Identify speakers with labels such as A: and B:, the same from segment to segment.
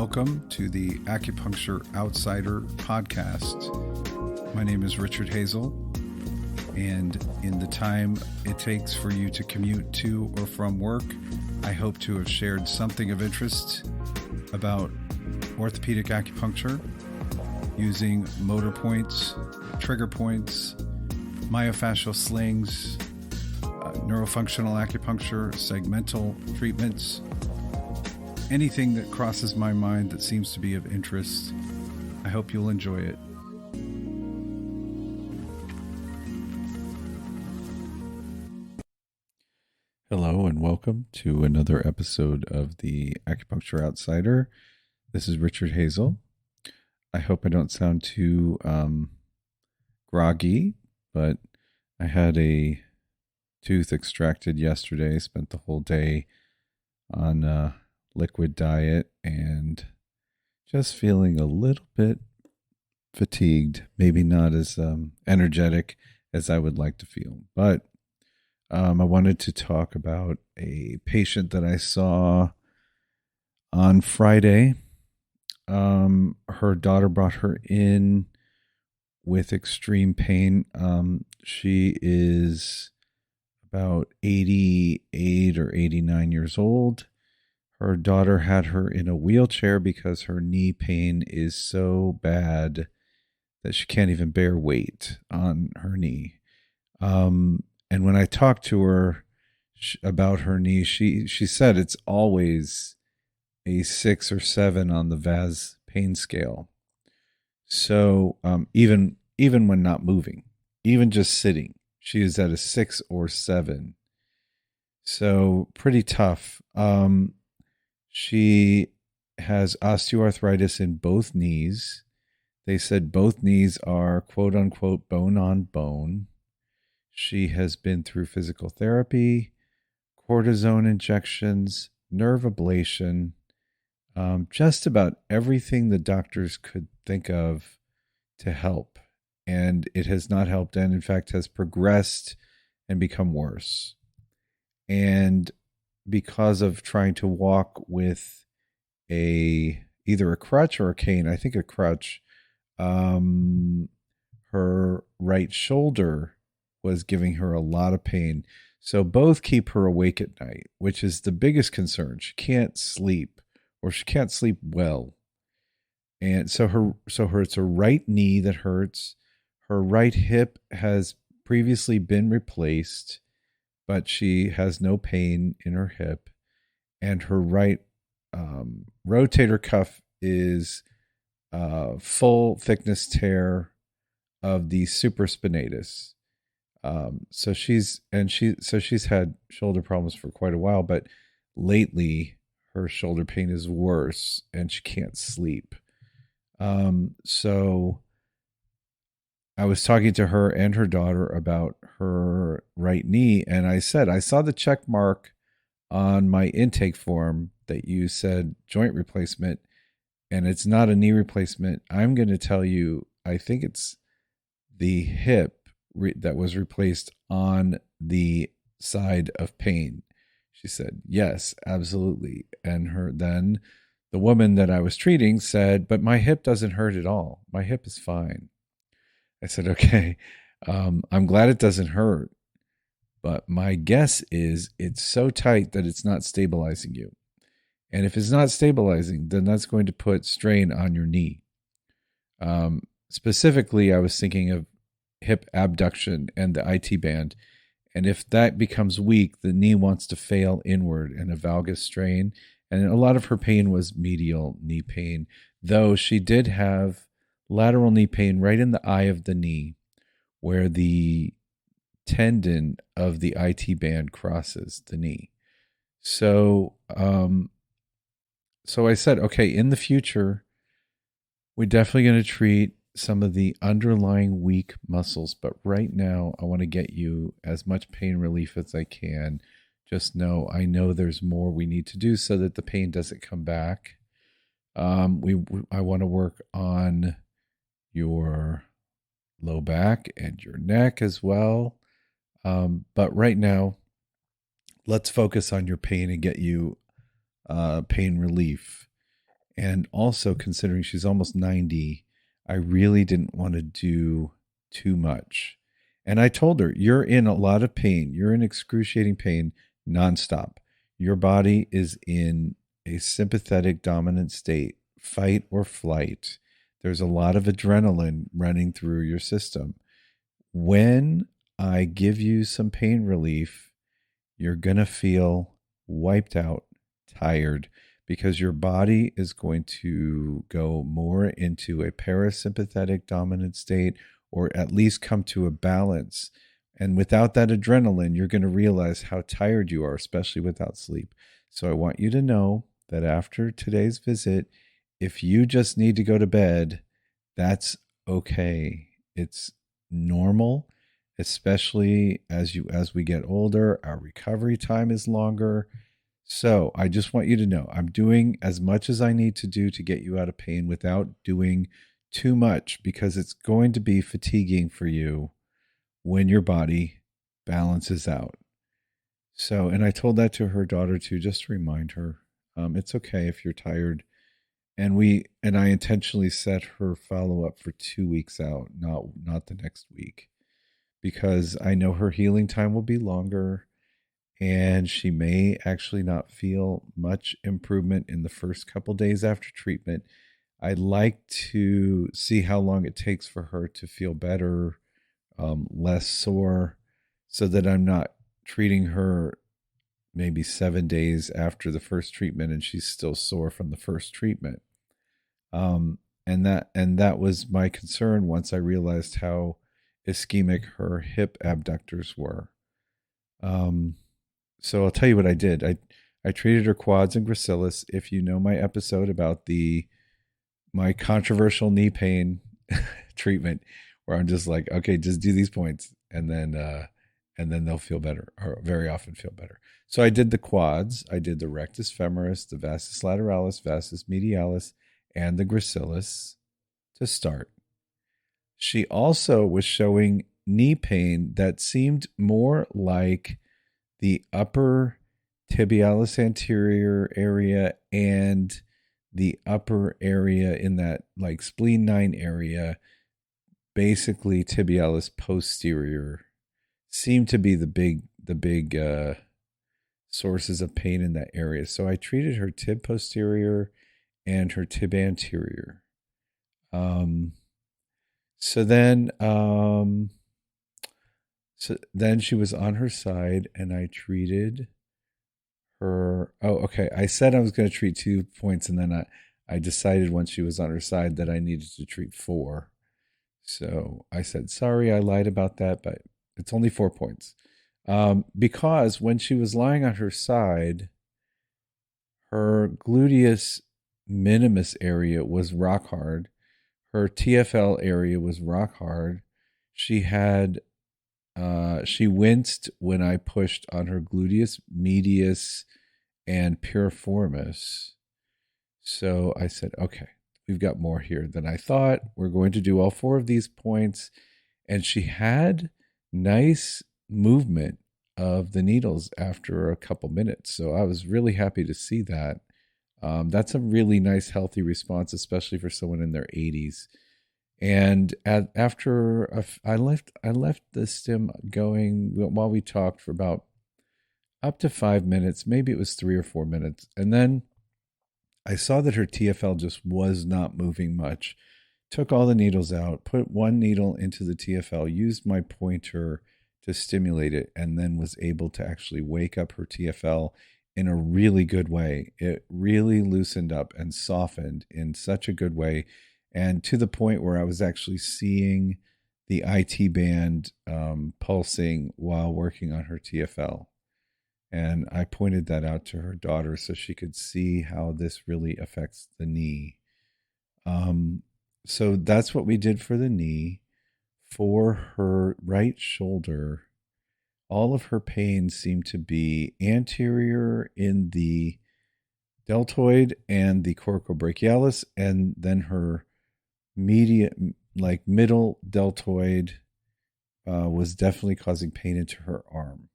A: Welcome to the Acupuncture Outsider podcast. My name is Richard Hazel, and in the time it takes for you to commute to or from work, I hope to have shared something of interest about orthopedic acupuncture using motor points, trigger points, myofascial slings, neurofunctional acupuncture, segmental treatments, anything that crosses my mind that seems to be of interest. I hope you'll enjoy it. Hello and welcome to another episode of the Acupuncture Outsider. This is Richard Hazel. I hope I don't sound too groggy, but I had a tooth extracted yesterday, spent the whole day on liquid diet and just feeling a little bit fatigued, maybe not as energetic as I would like to feel. But I wanted to talk about a patient that I saw on Friday. Her daughter brought her in with extreme pain. She is about 88 or 89 years old. Her daughter had her in a wheelchair because her knee pain is so bad that she can't even bear weight on her knee. And when I talked to her about her knee, she said it's always a 6 or 7 on the VAS pain scale. So even when not moving, even just sitting, she is at a 6 or 7. So pretty tough. She has osteoarthritis in both knees. They said both knees are quote unquote bone on bone. She has been through physical therapy, cortisone injections, nerve ablation, just about everything the doctors could think of to help. And it has not helped, and in fact has progressed and become worse. And because of trying to walk with either a crutch or a cane, I think a crutch, her right shoulder was giving her a lot of pain. So both keep her awake at night, which is the biggest concern. She can't sleep, or she can't sleep well. And so it's her right knee that hurts. Her right hip has previously been replaced, but she has no pain in her hip. And her right rotator cuff is full thickness tear of the supraspinatus. So she's had shoulder problems for quite a while, but lately her shoulder pain is worse and she can't sleep. So I was talking to her and her daughter about her right knee, and I said, I saw the check mark on my intake form that you said joint replacement, and it's not a knee replacement. I'm going to tell you, I think it's the hip that was replaced on the side of pain. She said, yes, absolutely. And then the woman that I was treating said, but my hip doesn't hurt at all. My hip is fine. I said, okay, I'm glad it doesn't hurt, but my guess is it's so tight that it's not stabilizing you. And if it's not stabilizing, then that's going to put strain on your knee. Specifically, I was thinking of hip abduction and the IT band. And if that becomes weak, the knee wants to fail inward and a valgus strain. And a lot of her pain was medial knee pain, though she did have lateral knee pain right in the eye of the knee where the tendon of the IT band crosses the knee. So I said, okay, in the future, we're definitely going to treat some of the underlying weak muscles, but right now I want to get you as much pain relief as I can. Just I know there's more we need to do so that the pain doesn't come back. I want to work on your low back and your neck as well. But right now, let's focus on your pain and get you pain relief. And also, considering she's almost 90, I really didn't want to do too much. And I told her, you're in a lot of pain. You're in excruciating pain nonstop. Your body is in a sympathetic dominant state, fight or flight. There's a lot of adrenaline running through your system. When I give you some pain relief, you're going to feel wiped out, tired, because your body is going to go more into a parasympathetic dominant state, or at least come to a balance. And without that adrenaline, you're going to realize how tired you are, especially without sleep. So I want you to know that after today's visit, if you just need to go to bed, that's okay. It's normal, especially as we get older, our recovery time is longer. So I just want you to know I'm doing as much as I need to do to get you out of pain without doing too much, because it's going to be fatiguing for you when your body balances out. So, and I told that to her daughter too, just to remind her, it's okay if you're tired. And I intentionally set her follow up for 2 weeks out, not the next week, because I know her healing time will be longer, and she may actually not feel much improvement in the first couple days after treatment. I'd like to see how long it takes for her to feel better, less sore, so that I'm not treating her maybe 7 days after the first treatment and she's still sore from the first treatment. And that was my concern once I realized how ischemic her hip abductors were. So I'll tell you what I did. I treated her quads and gracilis. If you know my episode about my controversial knee pain treatment, where I'm just like, okay, just do these points, and then they'll feel better, or very often feel better. So I did the quads. I did the rectus femoris, the vastus lateralis, vastus medialis, and the gracilis to start. She also was showing knee pain that seemed more like the upper tibialis anterior area and the upper area in that like spleen 9 area, basically tibialis posterior, seemed to be the big sources of pain in that area. So I treated her tib posterior and her tib anterior. So then she was on her side, and I treated her. Oh, okay. I said I was going to treat 2 points, and then I decided once she was on her side that I needed to treat 4. So I said, sorry, I lied about that, but it's only 4 points. Because when she was lying on her side, her gluteus minimus area was rock hard. Her TFL area was rock hard. She winced when I pushed on her gluteus medius and piriformis. So I said, okay, we've got more here than I thought. We're going to do all 4 of these points. And she had nice movement of the needles after a couple minutes. So I was really happy to see that. That's a really nice, healthy response, especially for someone in their 80s. And I left the stim going while we talked for about up to 5 minutes. Maybe it was 3 or 4 minutes. And then I saw that her TFL just was not moving much. Took all the needles out, put 1 needle into the TFL, used my pointer to stimulate it, and then was able to actually wake up her TFL in a really good way. It really loosened up and softened in such a good way, and to the point where I was actually seeing the IT band pulsing while working on her TFL. And I pointed that out to her daughter so she could see how this really affects the knee. So that's what we did for the knee. For her right shoulder, all of her pain seemed to be anterior in the deltoid and the coracobrachialis, and then her middle deltoid was definitely causing pain into her arm.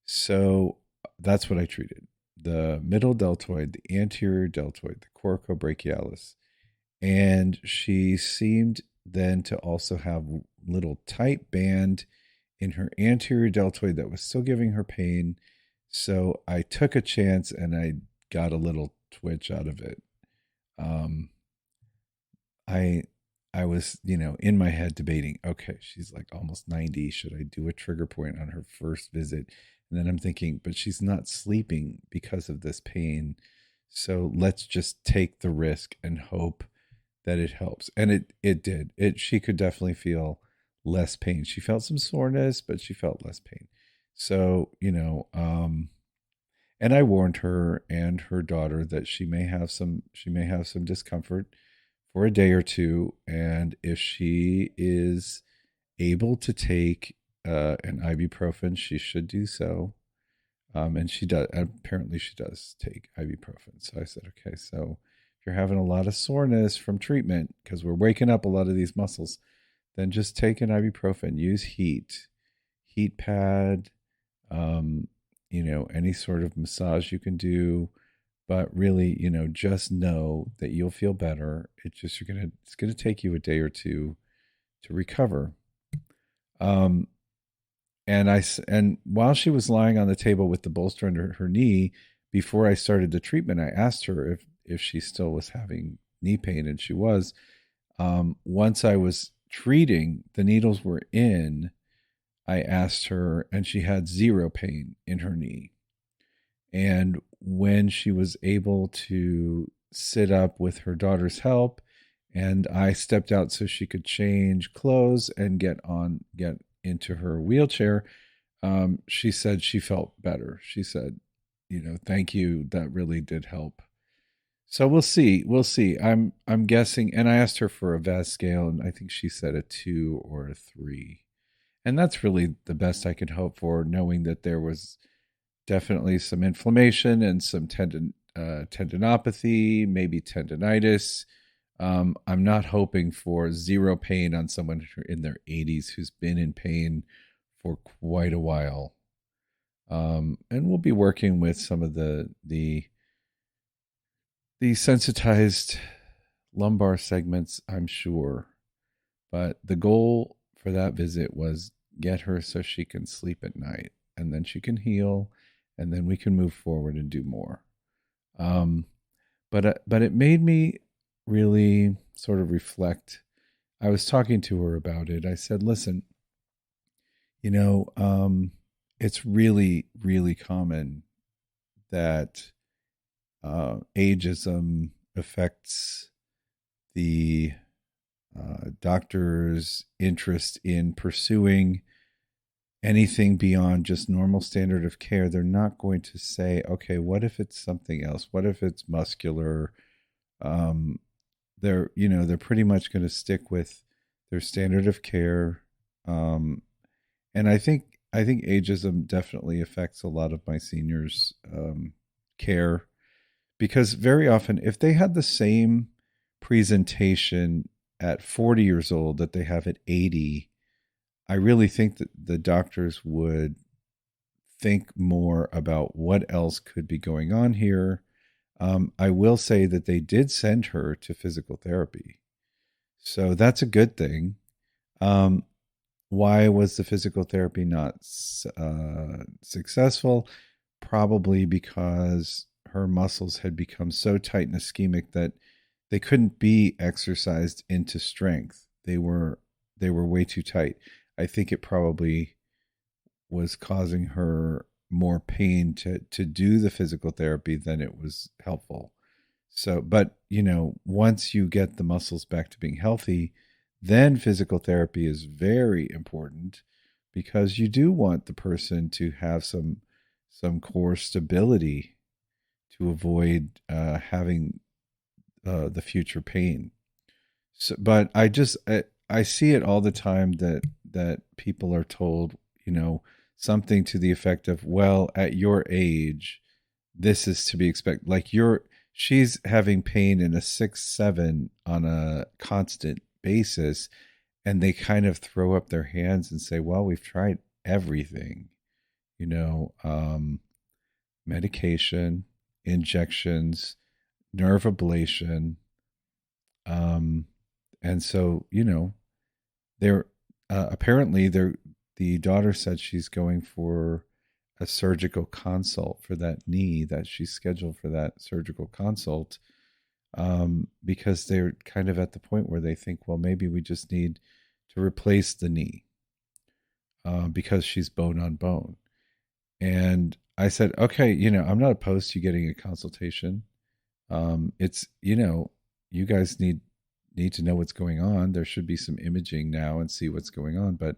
A: So that's what I treated. the middle deltoid, the anterior deltoid, the coracobrachialis. And she seemed then to also have little tight band in her anterior deltoid that was still giving her pain. So I took a chance and I got a little twitch out of it. Um, I I was, in my head debating, okay, she's like almost 90. Should I do a trigger point on her first visit? And then I'm thinking, but she's not sleeping because of this pain. So let's just take the risk and hope that it helps. And it did. She could definitely feel less pain. She felt some soreness, but she felt less pain. So, and I warned her and her daughter that she may have some discomfort for a day or two, and if she is able to take an ibuprofen, she should do so. And she does. Apparently, she does take ibuprofen. So I said, okay, so if you're having a lot of soreness from treatment because we're waking up a lot of these muscles, then just take an ibuprofen. Use heat pad, um, any sort of massage you can do. But really, just know that you'll feel better. It's gonna take you a day or two to recover. Um, and while she was lying on the table with the bolster under her knee, before I started the treatment, I asked her if she still was having knee pain, and she was. Once I was treating, the needles were in. I asked her, and she had zero pain in her knee. And when she was able to sit up with her daughter's help, and I stepped out so she could change clothes and get into her wheelchair, she said she felt better. She said, thank you. That really did help. So we'll see. We'll see. I'm guessing, and I asked her for a VAS scale, and I think she said a 2 or a 3. And that's really the best I could hope for, knowing that there was definitely some inflammation and some tendinopathy, maybe tendonitis. I'm not hoping for zero pain on someone in their 80s who's been in pain for quite a while. And we'll be working with some of the sensitized lumbar segments, I'm sure. But the goal for that visit was get her so she can sleep at night, and then she can heal, and then we can move forward and do more. Um, but it made me really sort of reflect. I was talking to her about it. I said, "Listen, you know, it's really, really common that ageism affects the doctor's interest in pursuing anything beyond just normal standard of care. They're not going to say, okay, what if it's something else? What if it's muscular? Um, they're pretty much going to stick with their standard of care. And I think ageism definitely affects a lot of my seniors' care, because very often, if they had the same presentation at 40 years old that they have at 80, I really think that the doctors would think more about what else could be going on here. I will say that they did send her to physical therapy. So that's a good thing. Um, why was the physical therapy not successful? Probably because her muscles had become so tight and ischemic that they couldn't be exercised into strength. They were way too tight. I think it probably was causing her more pain to do the physical therapy than it was helpful. So, but once you get the muscles back to being healthy, then physical therapy is very important, because you do want the person to have some core stability to avoid having the future pain. So, but I see it all the time that people are told, something to the effect of, well, at your age, this is to be expected. Like she's having pain in a 6-7 on a constant basis, and they kind of throw up their hands and say, well, we've tried everything, you know, um, medication, injections, nerve ablation. And so, they're apparently the daughter said she's going for a surgical consult for that knee, that she's scheduled for that surgical consult, because they're kind of at the point where they think, well, maybe we just need to replace the knee, because she's bone on bone. And I said, okay, I'm not opposed to getting a consultation. It's, you guys need to know what's going on. There should be some imaging now and see what's going on. But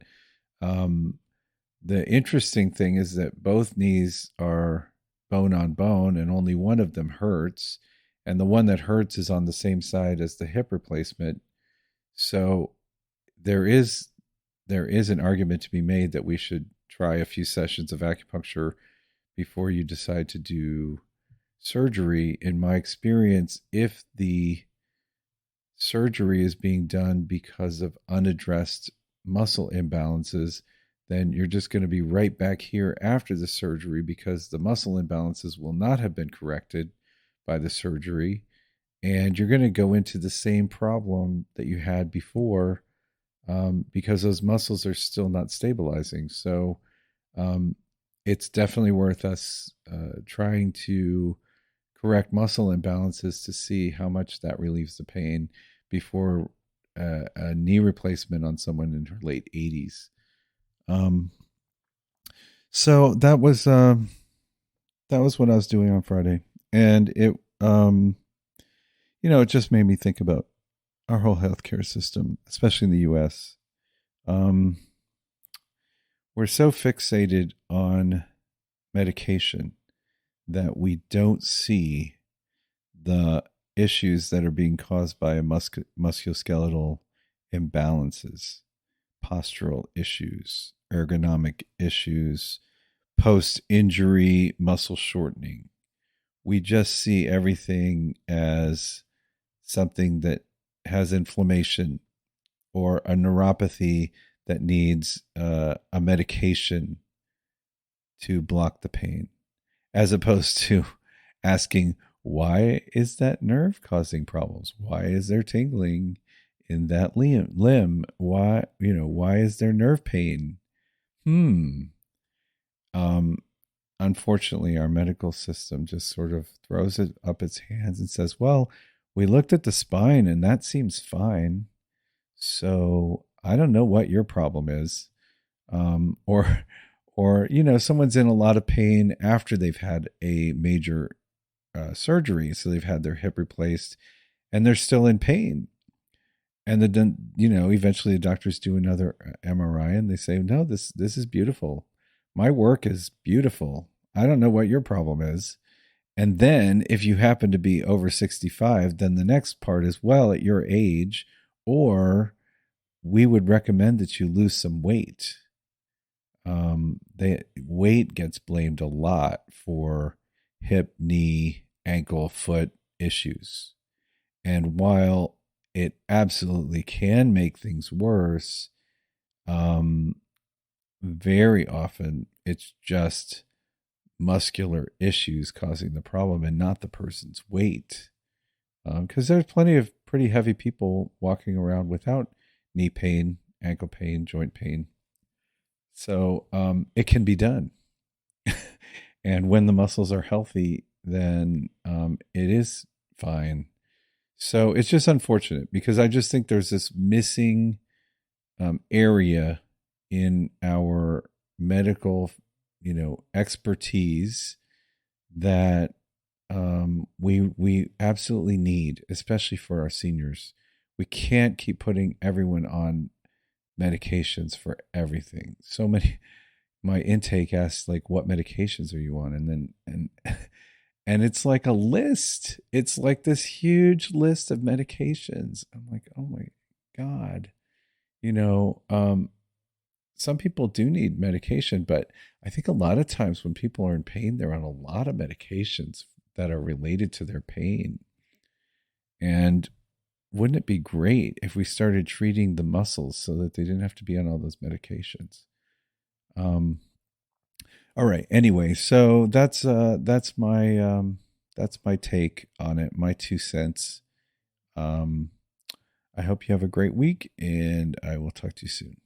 A: the interesting thing is that both knees are bone on bone and only one of them hurts. And the one that hurts is on the same side as the hip replacement. So there is an argument to be made that we should try a few sessions of acupuncture before you decide to do surgery. In my experience, if the surgery is being done because of unaddressed muscle imbalances, then you're just going to be right back here after the surgery, because the muscle imbalances will not have been corrected by the surgery. And you're going to go into the same problem that you had before, because those muscles are still not stabilizing. So it's definitely worth us trying to correct muscle imbalances to see how much that relieves the pain before a knee replacement on someone in her late 80s. So that was what I was doing on Friday, and it it just made me think about our whole healthcare system, especially in the U.S. We're so fixated on medication that we don't see the issues that are being caused by musculoskeletal imbalances, postural issues, ergonomic issues, post-injury muscle shortening. We just see everything as something that has inflammation or a neuropathy that needs a medication to block the pain, as opposed to asking, why is that nerve causing problems? Why is there tingling in that limb? Why is there nerve pain? Unfortunately, our medical system just sort of throws it up its hands and says, well, we looked at the spine and that seems fine. So I don't know what your problem is. Or someone's in a lot of pain after they've had a major surgery. So they've had their hip replaced and they're still in pain. And then, eventually the doctors do another MRI and they say, no, this is beautiful. My work is beautiful. I don't know what your problem is. And then if you happen to be over 65, then the next part is, well, at your age, or we would recommend that you lose some weight. Weight gets blamed a lot for hip, knee, ankle, foot issues. And while it absolutely can make things worse, very often it's just muscular issues causing the problem and not the person's weight. Because there's plenty of pretty heavy people walking around without knee pain, ankle pain, joint pain. So it can be done. And when the muscles are healthy, then it is fine. So it's just unfortunate, because I just think there's this missing area in our medical, expertise that we absolutely need, especially for our seniors. We can't keep putting everyone on medications for everything. So many, my intake asks, like, what medications are you on? And it's like a list. It's like this huge list of medications. I'm like, oh my God. Some people do need medication, but I think a lot of times when people are in pain, they're on a lot of medications that are related to their pain. And wouldn't it be great if we started treating the muscles so that they didn't have to be on all those medications? All right. Anyway, so that's my that's my take on it, my 2 cents. I hope you have a great week, and I will talk to you soon.